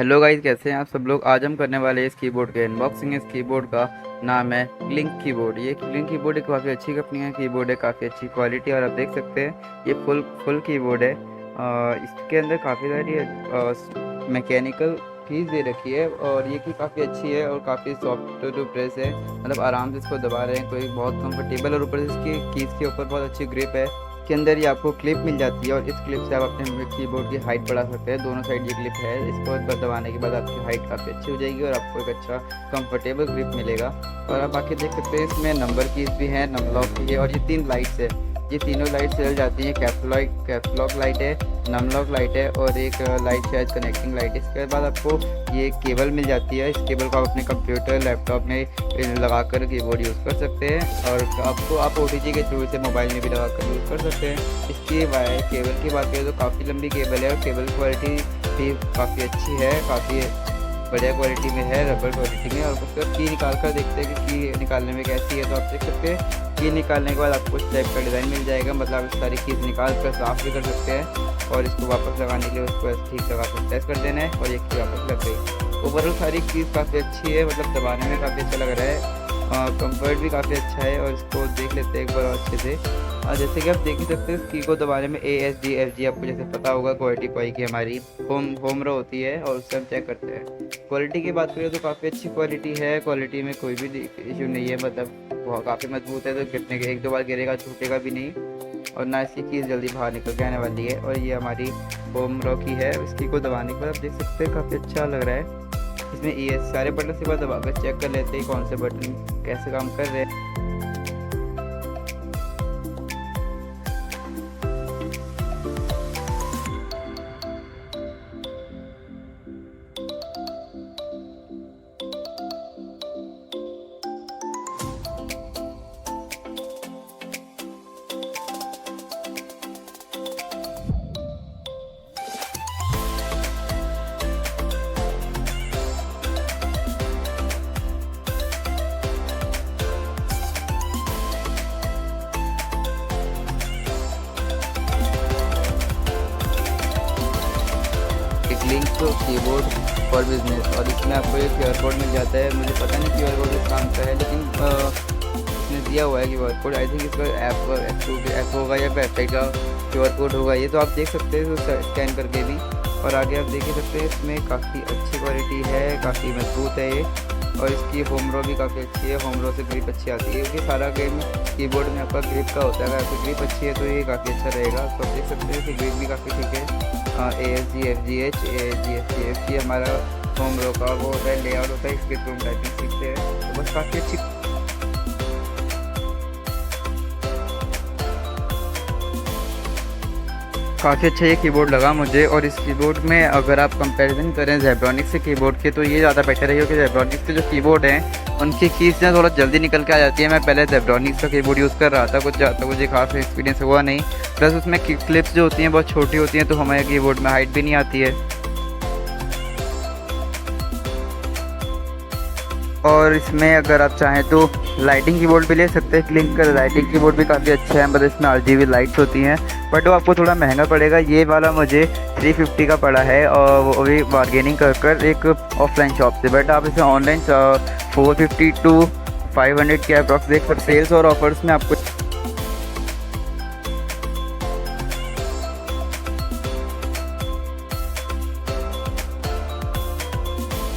Hello guys, कैसे हैं आप सब लोग। आज हम करने वाले हैं इस कीबोर्ड के अनबॉक्सिंग। इस कीबोर्ड का नाम है क्लिंक कीबोर्ड। ये क्लिंक कीबोर्ड एक काफ़ी अच्छी कंपनी है, कीबोर्ड है काफ़ी अच्छी क्वालिटी। और आप देख सकते हैं ये फुल कीबोर्ड है। इसके अंदर काफ़ी सारी मैकेनिकल कीज दे रखी है और ये की काफ़ी अच्छी है और काफ़ी सॉफ्ट टू प्रेस है। मतलब आराम से इसको दबा रहे हैं, कोई बहुत कंफर्टेबल। और ऊपर से इसकी कीज के ऊपर बहुत अच्छी ग्रिप है। के अंदर ये आपको क्लिप मिल जाती है और इस क्लिप से आप अपने कीबोर्ड की हाइट बढ़ा सकते हैं। दोनों साइड ये क्लिप है, इसको दबाने के बाद आपकी हाइट काफ़ी अच्छी हो जाएगी और आपको एक अच्छा कंफर्टेबल ग्रिप मिलेगा। और आप बाकी देख सकते हैं इसमें नंबर कीज भी हैं, नंबर लॉक भी है और ये 3 लाइट्स है। ये तीनों लाइट चल जाती हैं। कैप्स लॉक लाइट है, नम लॉक लाइट है और एक लाइट शायद कनेक्टिंग लाइट है। इसके बाद आपको ये केबल मिल जाती है। इस केबल को आप अपने कंप्यूटर लैपटॉप में लगा कर कीबोर्ड यूज़ कर सकते हैं और आपको आप OTG के थ्रू से मोबाइल में भी लगा कर यूज़ कर सकते हैं। इसकी वायर केबल की बात करें तो काफ़ी लंबी केबल है और केबल क्वालिटी भी काफ़ी अच्छी है, काफ़ी बढ़िया क्वालिटी में है, रबर क्वालिटी में। और उसके बाद की निकाल कर देखते हैं कि की निकालने में कैसी है। तो आप देख सकते हैं की निकालने के बाद आपको इस टाइप का डिज़ाइन मिल जाएगा। मतलब इस सारी कीज निकाल कर साफ़ भी कर सकते हैं और इसको वापस लगाने के लिए उसको ठीक लगा कर प्रेस कर देना है और ये की वापस लग गई। ओवरऑल सारी कीज काफ़ी अच्छी है, मतलब दबाने में काफ़ी अच्छा लग रहा है। कंफर्ट भी काफ़ी अच्छा है। और इसको देख लेते हैं एक बार अच्छे से। जैसे कि आप देख ही सकते हैं इस की को दबाने में ASD FG आपको जैसे पता होगा क्वालिटी पाई की हमारी होम रो होती है और उससे हम चेक करते हैं। क्वालिटी की बात करें तो काफ़ी अच्छी क्वालिटी है, क्वालिटी में कोई भी इशू नहीं है। मतलब वो काफ़ी मजबूत है, तो गिरने के 1-2 बार गिरेगा छूटेगा भी नहीं और ना इसकी कीज जल्दी बाहर निकल के आने वाली है। और ये हमारी होम रो की है। इसकी को दबाने के बाद आप देख सकते हैं काफ़ी अच्छा लग रहा है। इसमें ये सारे बटन से बार दबाकर चेक कर लेते हैं कौन से बटन कैसे काम कर रहे हैं। लिंक कीबोर्ड फॉर बिजनेस और इसमें आपको एक QR कोड मिल जाता है। मुझे पता नहीं QR कोड किस काम का है, लेकिन इसने दिया हुआ है QR कोड। आई थिंक इसका ऐप होगा या वेबसाइट का QR कोड होगा ये। तो आप देख सकते हैं स्कैन करके भी। और आगे आप देख ही सकते हैं इसमें काफ़ी अच्छी क्वालिटी है, काफ़ी मजबूत है ये। और इसकी होम रो भी काफ़ी अच्छी है, होम रो से ग्रिप अच्छी आती है क्योंकि सारा गेम कीबोर्ड में आपका ग्रिप का होता है। अगर आपकी ग्रिप अच्छी है तो ये काफ़ी अच्छा रहेगा। तो आप देख सकते हैं कि ग्रिप भी काफ़ी ठीक है। ASD FGH ASD FG हमारा होम रो का वो होता है, लेआउट होता है, इसके थ्रू टाइपिंग सीखते हैं। तो बस काफ़ी अच्छी ये कीबोर्ड लगा मुझे। और इस कीबोर्ड में अगर आप कंपैरिजन करें जेब्रॉनिक्स से कीबोर्ड के तो ये ज़्यादा बेटर है क्योंकि जेब्रॉनिक्स के जो कीबोर्ड हैं उनकी कीज ना थोड़ा जल्दी निकल के आ जाती है। मैं पहले जेब्रॉनिक्स का कीबोर्ड यूज़ कर रहा था, कुछ ज़्यादा मुझे खास एक्सपीरियंस हुआ नहीं। प्लस उसमें क्लिप्स जो होती हैं बहुत छोटी होती हैं तो हमारे कीबोर्ड में हाइट भी नहीं आती है। और इसमें अगर आप चाहें तो लाइटिंग कीबोर्ड भी ले सकते हैं। क्लिंक का लाइटिंग कीबोर्ड भी काफ़ी अच्छा है, मतलब इसमें RGB लाइट्स होती हैं, बट वो आपको थोड़ा महंगा पड़ेगा। ये वाला मुझे 350 का पड़ा है और वो भी बार्गेनिंग कर एक ऑफलाइन शॉप से। बट आप इसे ऑनलाइन 450 to 500 के अप्रॉक्स देख सकते। सेल्स और ऑफर्स में आपको